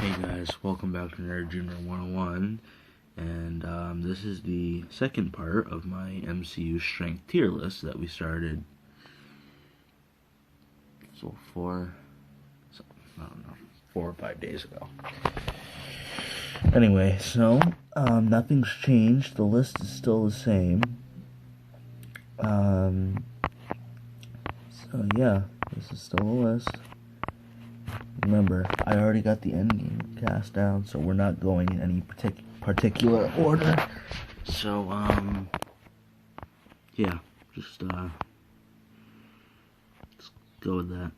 Hey guys, welcome back to Nerd Junior 101, and this is the second part of my MCU strength tier list that we started, I don't know, 4 or 5 days ago. Anyway, so, nothing's changed, the list is still the same, so yeah, this is still a list. Remember, I already got the endgame cast down, so we're not going in any particular order. So, yeah, just go with that.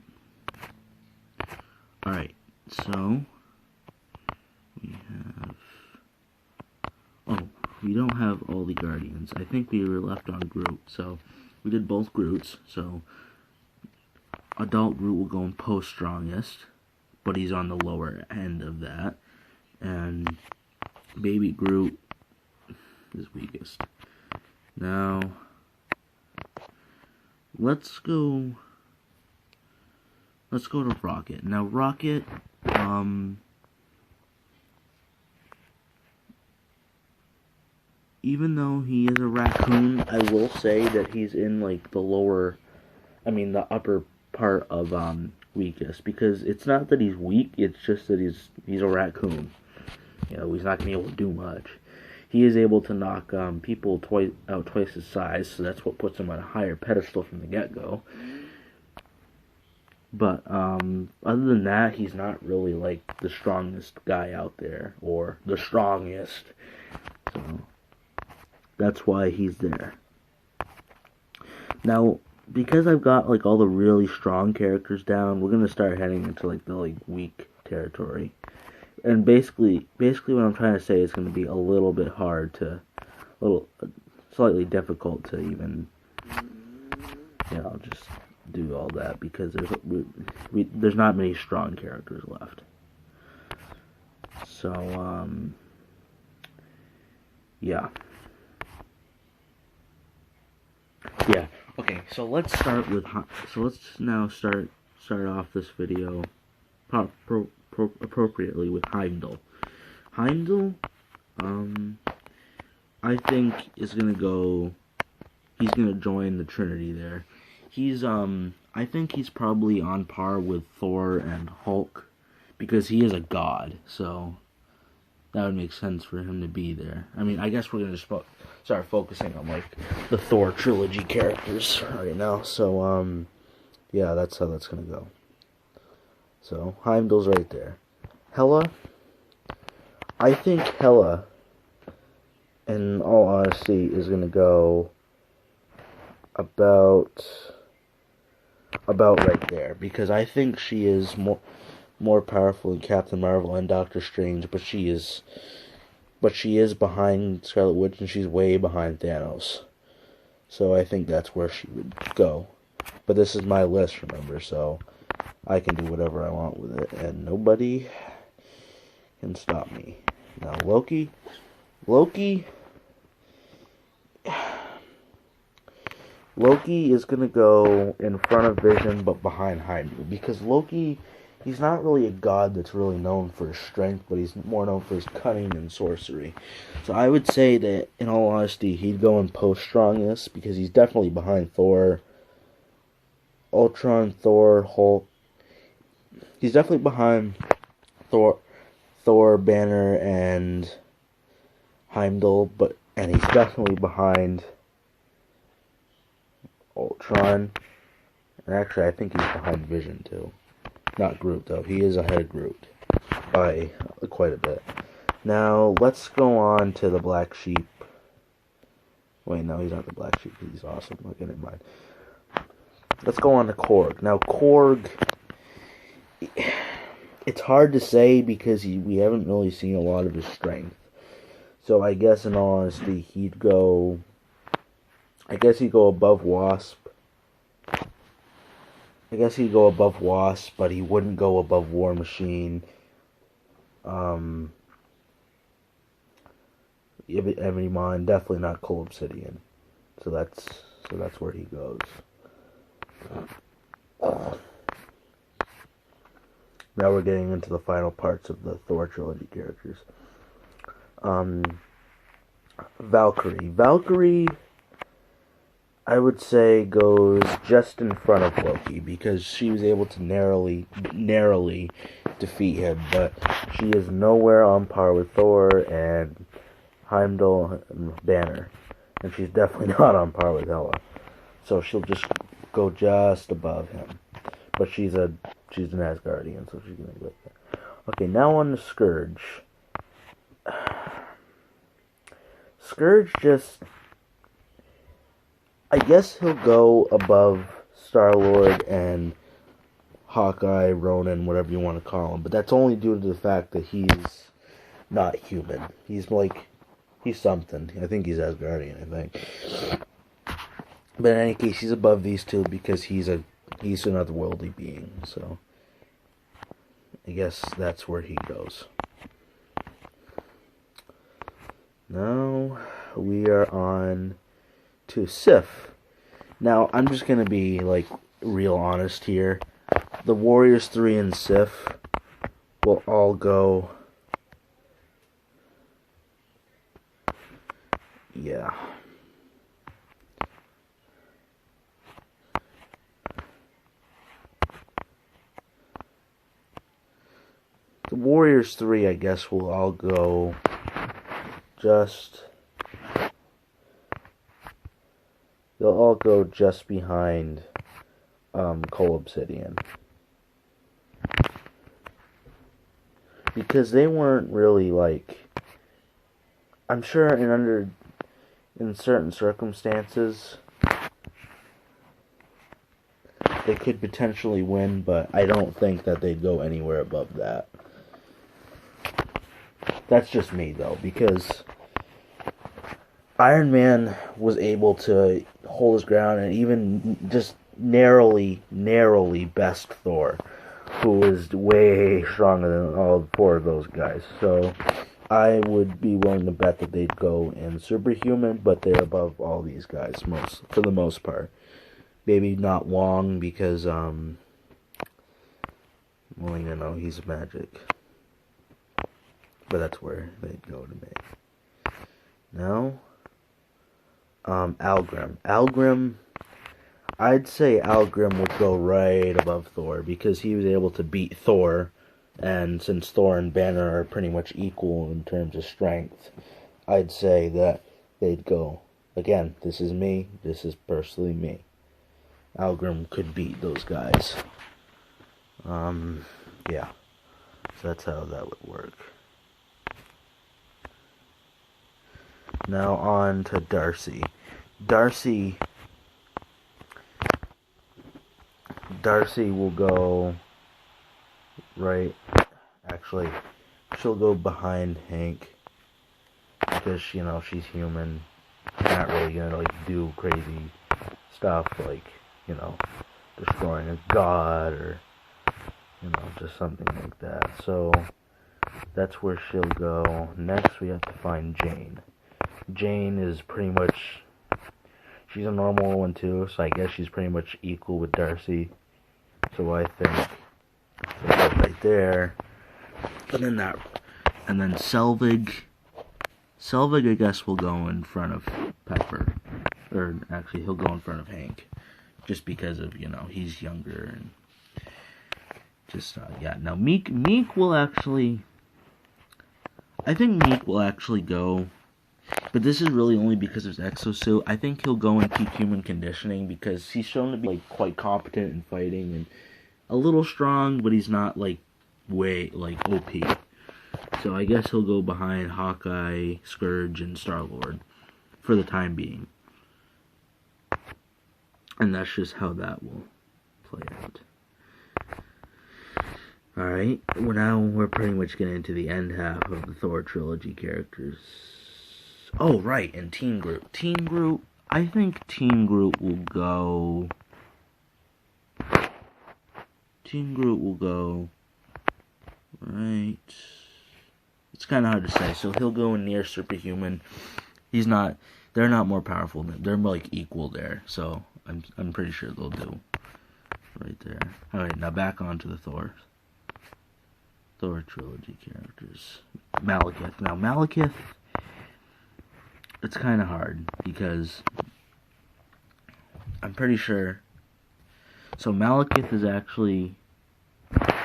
Alright, so, we don't have all the Guardians. I think we were left on Groot, so we did both Groots, so adult Groot will go in post-strongest, but he's on the lower end of that, and baby Groot is weakest. Now, let's go to Rocket. Now, Rocket, even though he is a raccoon, I will say that he's in, like, the upper part of, weakest, because it's not that he's weak, it's just that he's a raccoon. You know, he's not going to be able to do much. He is able to knock people out twice his size, so that's what puts him on a higher pedestal from the get-go. But other than that, he's not really like the strongest guy out there, or the strongest. So that's why he's there. Now, because I've got like all the really strong characters down, we're gonna start heading into like the weak territory. And basically what I'm trying to say is gonna be a little bit hard to, slightly difficult to even, just do all that, because there's not many strong characters left. So yeah. Okay, so let's now start off this video appropriately with Heimdall. Heimdall, I think he's gonna join the Trinity there. I think he's probably on par with Thor and Hulk, because he is a god, so that would make sense for him to be there. I mean, I guess we're gonna just start focusing on like the Thor trilogy characters right now. So yeah, that's how that's gonna go. So Heimdall's right there. Hela, I think Hela, in all honesty, is gonna go about right there, because I think she is more powerful than Captain Marvel and Doctor Strange, but she is behind Scarlet Witch, and she's way behind Thanos. So I think that's where she would go. But this is my list, remember, so I can do whatever I want with it, and nobody can stop me. Now, Loki is gonna go in front of Vision, but behind Heimdall, because Loki, he's not really a god that's really known for his strength, but he's more known for his cunning and sorcery. So I would say that, in all honesty, he'd go in post-strongest, because he's definitely behind Thor, Ultron, Thor, Hulk. He's definitely behind Thor, Banner, and Heimdall, and he's definitely behind Ultron. And actually, I think he's behind Vision, too. Not Groot, though. He is ahead of Groot by quite a bit. Now, let's go on to the Black Sheep. Wait, no, he's not the Black Sheep. He's awesome. Okay, never mind. Let's go on to Korg. Now, Korg, it's hard to say, because we haven't really seen a lot of his strength. So I guess, in all honesty, he'd go above Wasp. But he wouldn't go above War Machine. Ebony Maw, definitely not Cole Obsidian. So that's where he goes. Now we're getting into the final parts of the Thor trilogy characters. Valkyrie. Valkyrie, I would say, goes just in front of Loki because she was able to narrowly defeat him, but she is nowhere on par with Thor and Heimdall and Banner, and she's definitely not on par with Hela. So she'll just go just above him, but she's an Asgardian, so she's gonna go like that. Okay, now on to Scourge. Scourge just, I guess he'll go above Star-Lord and Hawkeye, Ronan, whatever you want to call him, but that's only due to the fact that he's not human. He's something. I think he's Asgardian, I think. But in any case, he's above these two because he's another worldly being, so I guess that's where he goes. Now we are on to Sif. Now I'm just gonna be like real honest here. The Warriors 3 and Sif will all go. Yeah. The Warriors 3, I guess, will all go they'll all go just behind Cole Obsidian. Because they weren't really like, I'm sure in certain circumstances they could potentially win, but I don't think that they'd go anywhere above that. That's just me, though, because Iron Man was able to hold his ground and even just narrowly best Thor, who is way stronger than all four of those guys. So I would be willing to bet that they'd go in Superhuman, but they're above all these guys for the most part. Maybe not Wong because he's magic. But that's where they'd go to me. Now, Algrim. Algrim, I'd say Algrim would go right above Thor because he was able to beat Thor, and since Thor and Banner are pretty much equal in terms of strength, I'd say that they'd go. Again, this is me. This is personally me. Algrim could beat those guys. Yeah. So that's how that would work. Now on to Darcy. Darcy will go right. Actually, she'll go behind Hank because she's human. She's not really gonna do crazy stuff like destroying a god or just something like that. So that's where she'll go. Next, we have to find Jane. Jane is pretty much, she's a normal one too, so I guess she's pretty much equal with Darcy. So I think that's right there. And then Selvig, I guess, will go in front of Pepper. Or actually, he'll go in front of Hank. Just because of, he's younger and just, yeah. Now, Meek will actually, I think Meek will actually go. But this is really only because of his exosuit. I think he'll go and keep human conditioning because he's shown to be quite competent in fighting and a little strong, but he's not way OP. So I guess he'll go behind Hawkeye, Scourge, and Star-Lord for the time being. And that's just how that will play out. Alright, we're pretty much getting into the end half of the Thor trilogy characters. Oh, right, and Team Groot. I think Team Groot will go... Right... It's kind of hard to say. So he'll go near Superhuman. They're not more powerful than him. They're equal there. So I'm pretty sure they'll do right there. Alright, now back on to the Thors. Thor trilogy characters. Malekith. Now, Malekith, it's kind of hard because I'm pretty sure. So Malekith is actually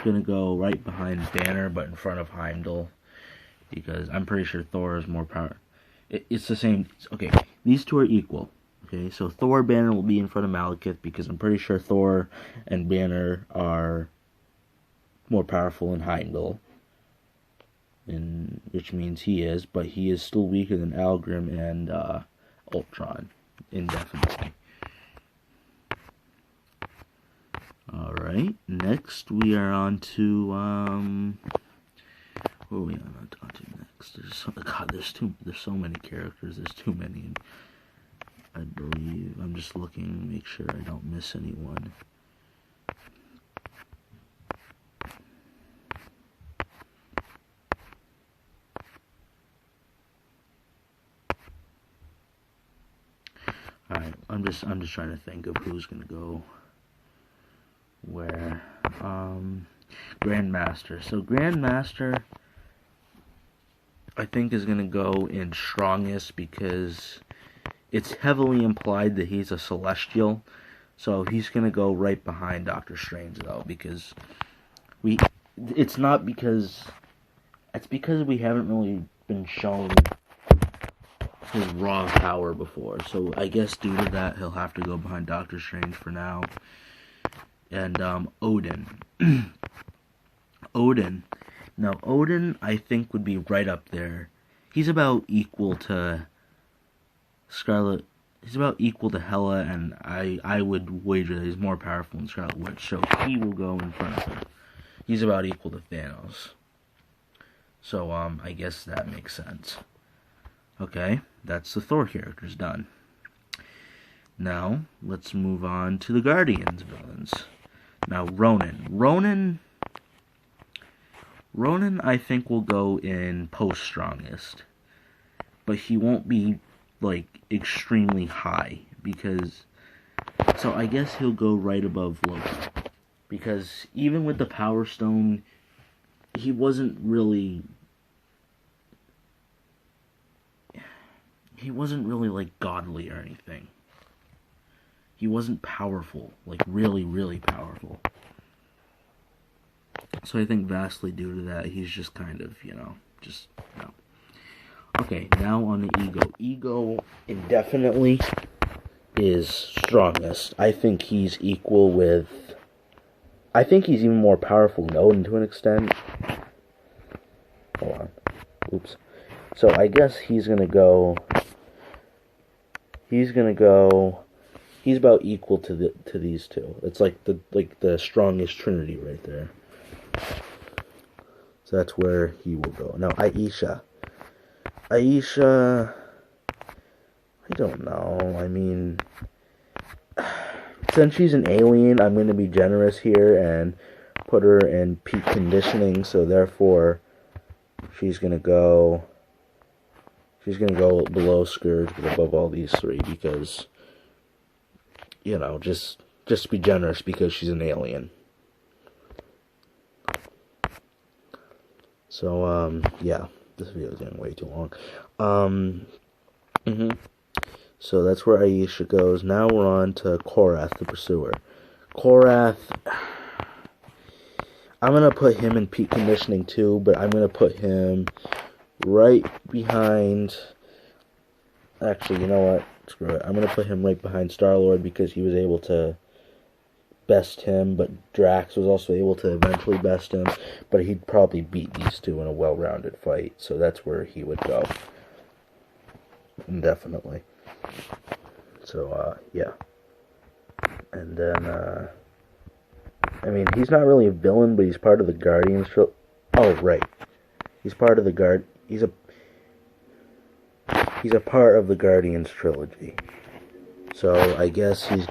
going to go right behind Banner, but in front of Heimdall, because I'm pretty sure Thor is more power. It's the same. Okay, these two are equal. Okay, so Thor Banner will be in front of Malekith because I'm pretty sure Thor and Banner are more powerful than Heimdall, which means he is, but he is still weaker than Algrim and Ultron, indefinitely. Alright, next we are on to, what are we on to next? There's so many characters, there's too many. I believe, I'm just looking, make sure I don't miss anyone. Alright, I'm just trying to think of who's gonna go where. Grandmaster. So Grandmaster, I think, is gonna go in strongest because it's heavily implied that he's a Celestial. So he's gonna go right behind Doctor Strange, though, because it's because we haven't really been shown his raw power before. So I guess due to that, he'll have to go behind Doctor Strange for now. And Odin. Odin. Now, Odin, I think, would be right up there. He's about equal to Scarlet. He's about equal to Hela, and I would wager that he's more powerful than Scarlet Witch, so he will go in front of her. He's about equal to Thanos. So, I guess that makes sense. Okay, that's the Thor characters done. Now, let's move on to the Guardians villains. Now, Ronan, I think, will go in post-strongest. But he won't be, like, extremely high. Because, so I guess he'll go right above Loki. Because even with the Power Stone, he wasn't really, like, godly or anything. He wasn't powerful, like, really, really powerful. So I think vastly due to that, he's just kind of, Okay, now on the Ego. Ego indefinitely is strongest. I think he's equal with... I think he's even more powerful than Odin to an extent. Hold on. Oops. So I guess he's gonna go... He's about equal to these two. It's like the strongest trinity right there. So that's where he will go. Now Aisha, I don't know. I mean, since she's an alien, I'm going to be generous here and put her in peak conditioning. So therefore, she's going to go below Scourge, but above all these three because, just be generous because she's an alien. So, yeah, this video is getting way too long. So that's where Aisha goes. Now we're on to Korath, the Pursuer. Korath, I'm going to put him in peak conditioning too, but I'm going to put him right behind... Actually, you know what? Screw it. I'm going to put him right behind Star-Lord because he was able to best him, but Drax was also able to eventually best him, but he'd probably beat these two in a well-rounded fight, so that's where he would go. Definitely. So, yeah. And then, I mean, he's not really a villain, but he's part of the Guardians. Oh, right. He's part of the He's a part of the Guardians trilogy. So, I guess he's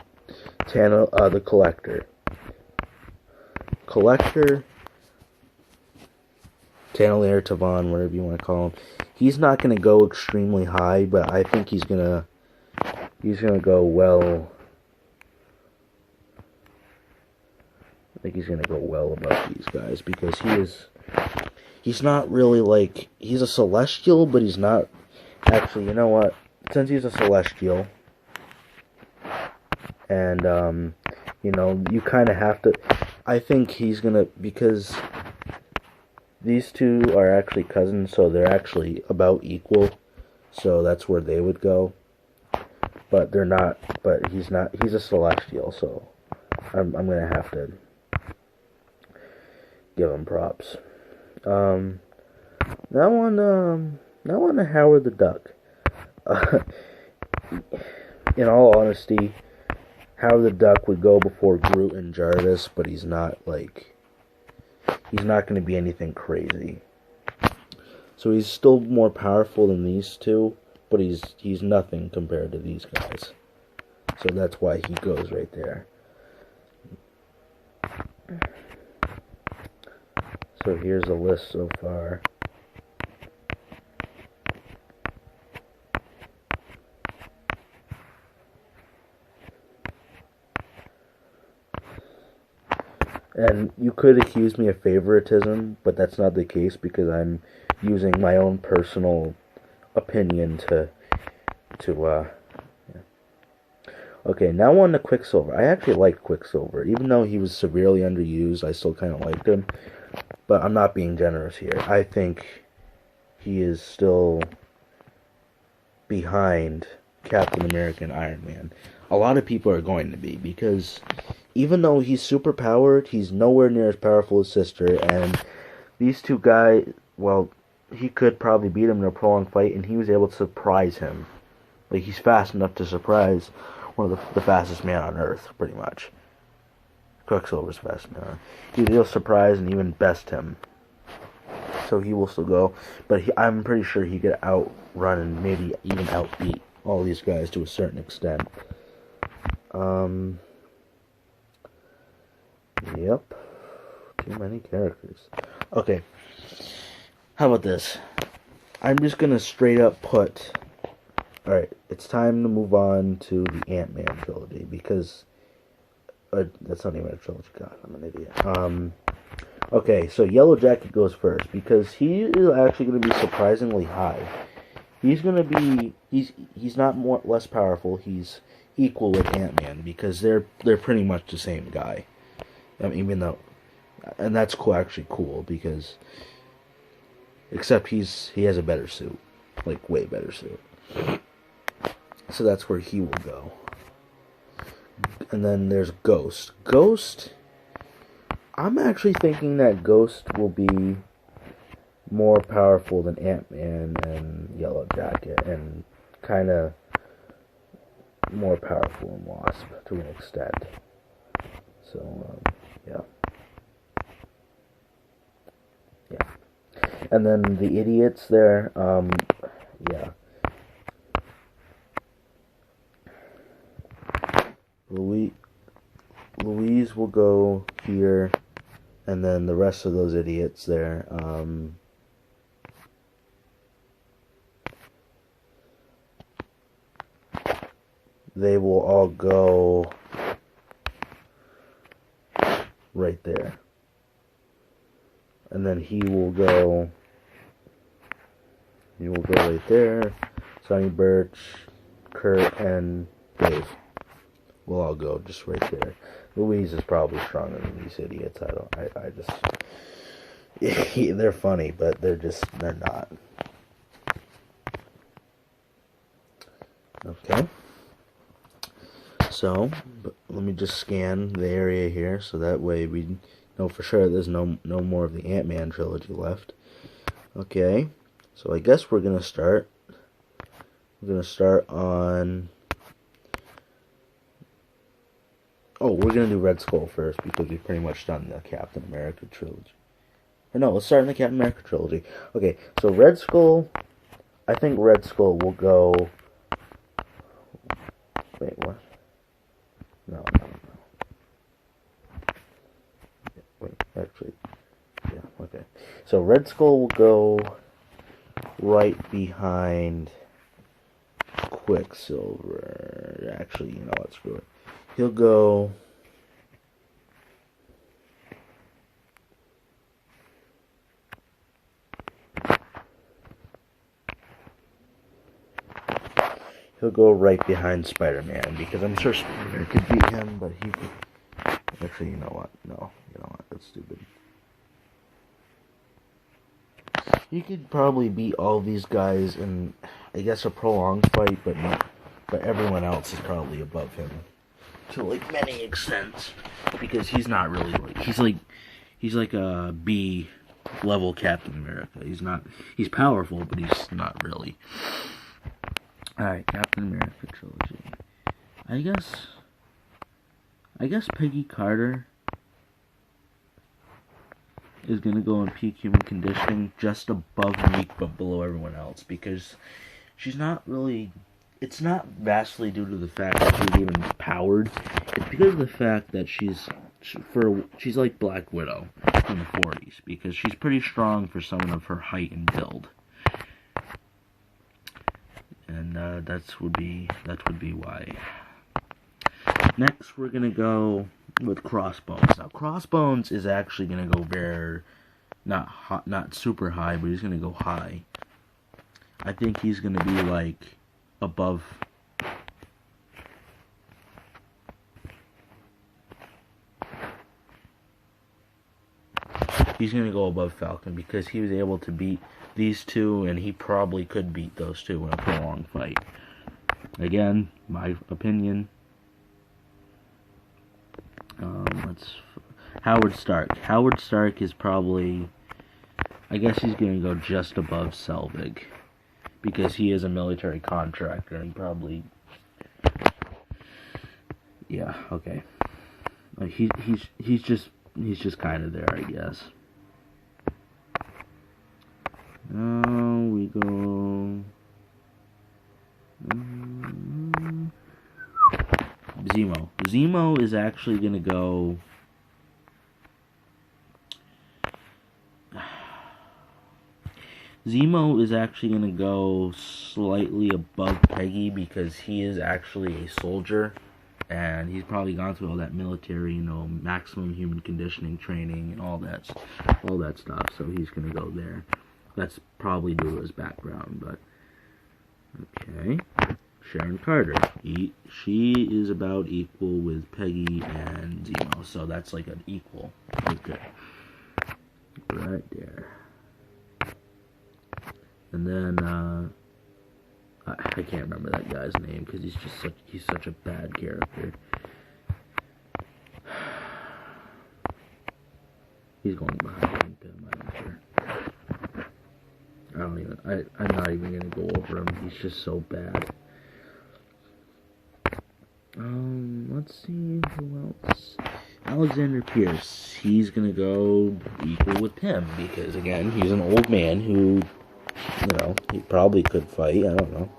the Collector. Tanalair, Tavon, whatever you want to call him. He's not going to go extremely high, but I think he's going to go well. I think he's going to go well above these guys because he's not really like, he's a Celestial, but he's not, actually, you know what, since he's a Celestial, and, you know, you kind of have to, I think he's gonna, because these two are actually cousins, so they're actually about equal, so that's where they would go, but they're not, but he's not, he's a Celestial, so I'm gonna have to give him props. Now on to Howard the Duck. In all honesty, Howard the Duck would go before Groot and Jarvis, but he's not going to be anything crazy. So he's still more powerful than these two, but he's nothing compared to these guys. So that's why he goes right there. So here's a list so far. And you could accuse me of favoritism, but that's not the case because I'm using my own personal opinion to yeah. Okay, now on to Quicksilver. I actually liked Quicksilver. Even though he was severely underused, I still kind of liked him. But I'm not being generous here. I think he is still behind Captain America and Iron Man. A lot of people are going to be, because even though he's super powered, he's nowhere near as powerful as Sister, and these two guys, well, he could probably beat him in a prolonged fight, and he was able to surprise him. Like, he's fast enough to surprise one of the fastest man on Earth, pretty much. Quicksilver's fast man. He'll surprise and even best him. So he will still go, but I'm pretty sure he could outrun and maybe even outbeat all these guys to a certain extent. Yep. Too many characters. Okay. How about this? I'm just gonna straight up put... Alright, it's time to move on to the Ant-Man trilogy, because... that's not even a trilogy, God, I'm an idiot. Okay, so Yellow Jacket goes first, because he is actually gonna be surprisingly high. He's gonna be... He's not less powerful, he's equal with Ant-Man, because they're pretty much the same guy. I mean, even though, and that's actually cool, because except he has a better suit, like way better suit. So that's where he will go. And then there's Ghost. Ghost, I'm actually thinking that Ghost will be more powerful than Ant-Man and Yellow Jacket, and kind of more powerful than Wasp to an extent. So, yeah. And then the idiots there, yeah. Louise will go here, and then the rest of those idiots there, they will all go right there. And then he will go right there. Sonny Birch, Kurt, and Dave will all go just right there. Louise is probably stronger than these idiots. They're funny, but they're not. Okay. So, let me just scan the area here, so that way we know for sure there's no more of the Ant-Man trilogy left. Okay, so I guess we're gonna start. We're gonna start on. Oh, we're gonna do Red Skull first because we've pretty much done the Captain America trilogy. Or no, let's start in the Captain America trilogy. Okay, so Red Skull. I think Red Skull will go. Wait, what? No. Wait, actually, yeah, okay. So Red Skull will go right behind Quicksilver. Actually, you know what, screw it. He'll go... he'll go right behind Spider-Man, because I'm sure Spider-Man could beat him, but he could... Actually, you know what? No, you know what? That's stupid. He could probably beat all these guys in, I guess, a prolonged fight, but everyone else is probably above him to like many extents, because he's not really he's like a B level Captain America. He's powerful, but he's not really. All right, Captain America trilogy. I guess Peggy Carter is going to go in peak human conditioning, just above weak but below everyone else, because she's not really... It's not vastly due to the fact that she's even powered. It's because of the fact that she's like Black Widow in the 40s, because she's pretty strong for someone of her height and build. And that would be why. Next, we're gonna go with Crossbones. Now, Crossbones is actually gonna go very not super high, but he's gonna go high. I think he's gonna be like above. He's gonna go above Falcon, because he was able to beat these two, and he probably could beat those two in a prolonged fight. Again, my opinion. Howard Stark. Howard Stark is probably... I guess he's going to go just above Selvig, because he is a military contractor, and probably... Yeah, okay. He's just kind of there, I guess. Now we go... Zemo. Zemo is actually going to go... Zemo is actually going to go slightly above Peggy, because he is actually a soldier, and he's probably gone through all that military, maximum human conditioning training and all that stuff, so he's going to go there. That's probably due to his background, but... Okay. Sharon Carter. She is about equal with Peggy and Zemo, so that's like an equal. Okay. Right there. And then, I can't remember that guy's name, because he's such a bad character. He's going behind him, I'm not even gonna go over him. He's just so bad. Let's see who else. Alexander Pierce. He's gonna go equal with him, because again, he's an old man who, he probably could fight. I don't know.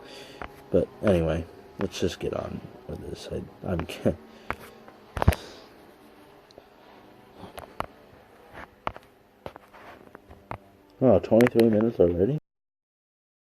But anyway, let's just get on with this. I'm Oh, 23 minutes already?